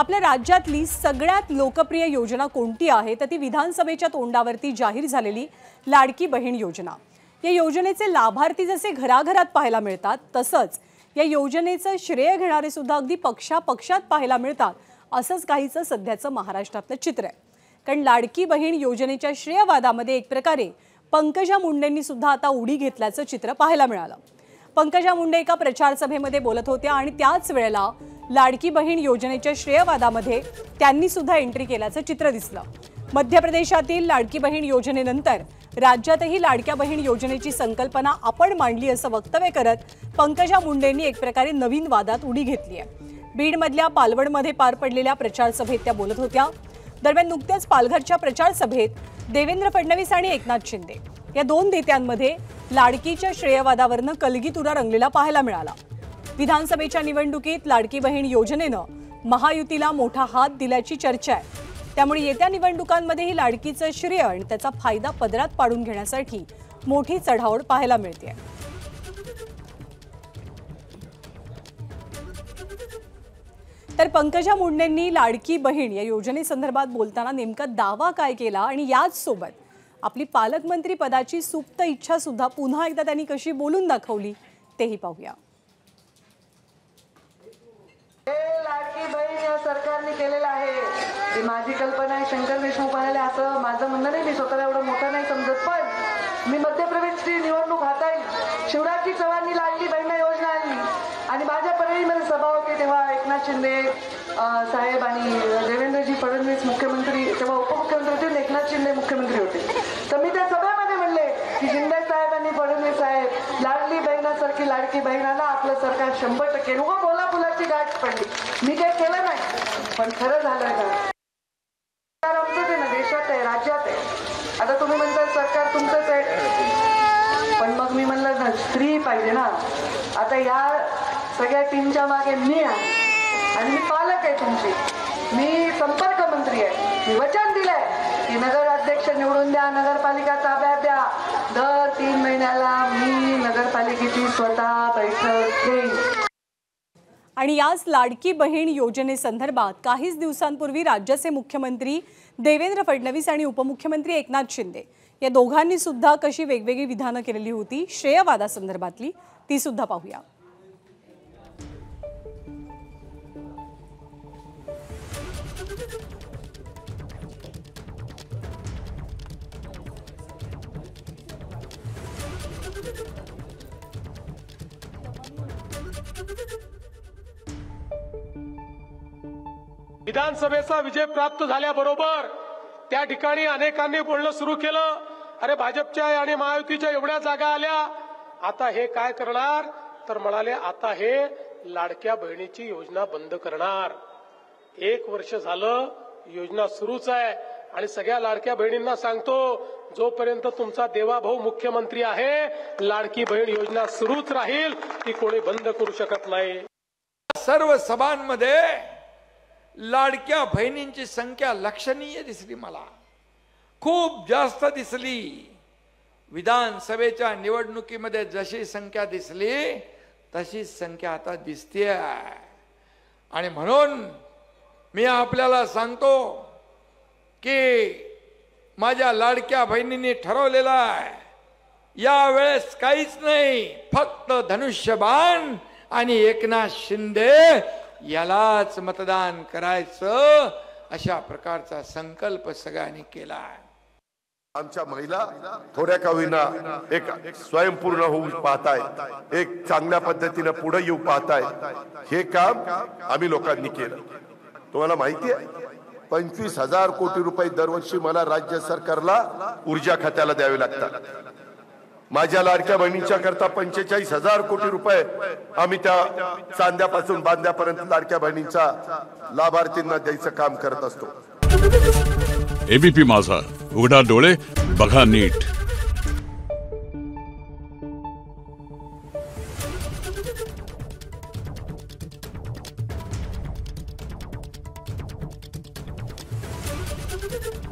आपल्या राज्यातली सगळ्यात लोकप्रिय योजना कोणती आहे तर ती विधानसभेच्या तोंडावरती जाहीर झालेली लाडकी बहीण योजना। या योजनेचे लाभार्थी जसे घराघरात पाहायला मिळतात तसंच या योजनेचं श्रेय घेणारे सुद्धा अगदी पक्षात पाहायला मिळतात। असंच काहीचं सध्याचं महाराष्ट्रातलं चित्र आहे। कारण लाडकी बहीण योजनेच्या श्रेयवादामध्ये एक प्रकारे पंकजा मुंडेंनी सुद्धा आता उडी घेतल्याचं चित्र पाहायला मिळालं। पंकजा मुंडे एका प्रचार सभेमध्ये बोलत होत्या आणि त्याच वेळेला लाडकी बहीण योजनेच्या श्रेयवादामध्ये त्यांनी सुद्धा एंट्री केल्याचं चित्र दिसलं। मध्य प्रदेशातील लाडकी बहीण योजनेनंतर राज्यातही लाडक्या बहीण योजनेची संकल्पना आपण मांडली असं वक्तव्य करत पंकजा मुंडेंनी एक प्रकारे नवीन वादात उडी घेतली आहे। बीडमधल्या पालवडमध्ये पार पडलेल्या प्रचार सभेत त्या बोलत होत्या। दरम्यान नुकत्याच पालघरच्या प्रचार सभेत देवेंद्र फडणवीस आणि एकनाथ शिंदे या दोन नेत्यांमध्ये लाडकीच्या श्रेयवादावरनं कलगीतुरा रंगलेला पाहायला मिळाला। विधानसभेच्या निवडणुकीत लाडकी बहीण योजनेनं महायुतीला मोठा हात दिल्याची चर्चा आहे। त्यामुळे येत्या निवडणुकांमध्येही लाडकीचं श्रेय आणि त्याचा फायदा पदरात पाडून घेण्यासाठी मोठी चढाओढ पाहायला मिळते। तर पंकजा मुंडेंनी लाडकी बहीण या योजनेसंदर्भात बोलताना नेमका दावा काय केला आणि याच सोबत आपली पालकमंत्री पदाची सुप्त इच्छा सुद्धा पुन्हा एकदा त्यांनी कशी बोलून दाखवली तेही पाहूया। लाडकी बहीण या सरकारने केलेलं आहे, ही माझी कल्पना आहे, शंकर देशमुख म्हणाले असं माझं म्हणणं नाही, मी स्वतःला एवढं मोठं नाही समजत, पण मी मध्य प्रदेशची निवडणूक हाताळली, शिवराजजी चव्हाणांनी लाडकी बहीण योजना आणली आणि माझ्या परळीमध्ये सभा होती तेव्हा एकनाथ शिंदे साहेब आणि देवेंद्रजी फडणवीस मुख्यमंत्री तेव्हा उपमुख्यमंत्री होते, एकनाथ शिंदे मुख्यमंत्री होते। तर मी त्या सभेमध्ये म्हणले की शिंदे साहेब आणि फडणवीस साहेब लाडली बहिणासारखी लाडकी बहिणाला आपलं सरकार 100% उगा बोला फुलाची गाठ पडली, मी काही केलं नाही पण खरं झालं का आमचं ते ना देशात आहे, राज्यात आहे। आता तुम्ही म्हणता सरकार तुमचंच आहे, पण मग मी म्हणलं ना स्त्री पाहिजे ना। आता या सगळ्या टीमच्या मागे मी आहे आणि मी पालक आहे तुमची, मी संपर्क मंत्री आहे, मी वचन दिलंय की नगर अध्यक्ष निवडून द्या, नगरपालिका ताब्यात द्या, दर 3 महिन्याला मी नगरपालिकेची स्वतः बैठक घेईन। आणि याच लाडकी बहीण योजनेसंदर्भात काहीच दिवसांपूर्वी राज्याचे मुख्यमंत्री देवेंद्र फडणवीस आणि उपमुख्यमंत्री एकनाथ शिंदे या दोघांनी सुद्धा कशी वेगवेगळी विधानं केलेली होती श्रेयवादासंदर्भातली ती सुद्धा पाहूया। विधानसभेचा विजय प्राप्त झाल्याबरोबर त्या ठिकाणी अनेकांनी बोलणं सुरू केलं, अरे भाजपच्या आणि महायुतीच्या एवढ्या जागा आल्या, आता हे काय करणार, तर म्हणाले आता हे लाडक्या बहिणीची योजना बंद करणार। 1 वर्ष झालं योजना सुरूच आहे आणि सगळ्या लाडक्या बहिणींना सांगतो जोपर्यंत तुमचा देवाभाऊ मुख्यमंत्री आहे लाडकी बहीण योजना सुरूच राहील, ती कोणी बंद करू शकत नाही। सर्व सभांमध्ये लाडक्या बहिणींची संख्या लक्षणीय दिसली, मला खूप जास्त दिसली। विधानसभेच्या निवडणुकीमध्ये जशी संख्या दिसली तशीच संख्या आता दिसते आणि म्हणून मी आपल्याला सांगतो की माझ्या लाडक्या बहिणींनी ठरवलेलं आहे यावेळेस काहीच नाही, फक्त धनुष्यबाण आणि एकनाथ शिंदे यालाच मतदान करायचं, अशा प्रकारचा संकल्प सगळ्यांनी केला आहे। आमच्या महिला थोड्या का होईना एक स्वयंपूर्ण होऊ पाहताय, एक चांगल्या पद्धतीने पुढे येऊ पाहताय, हे काम आम्ही लोकांनी केलं। तुम्हाला माहिती आहे 25,000 कोटी रुपये दरवर्षी मला राज्य सरकारला ऊर्जा खात्याला द्यावे लागतात। माझ्या लाडक्या बहिणींच्या करता 45,000 कोटी रुपये आम्ही त्या चांद्यापासून बांध्यापर्यंत लाडक्या बहिणींचा लाभार्थींना द्यायचं काम करत असतो। एबीपी माझा, उघडा डोळे बघा नीट। you.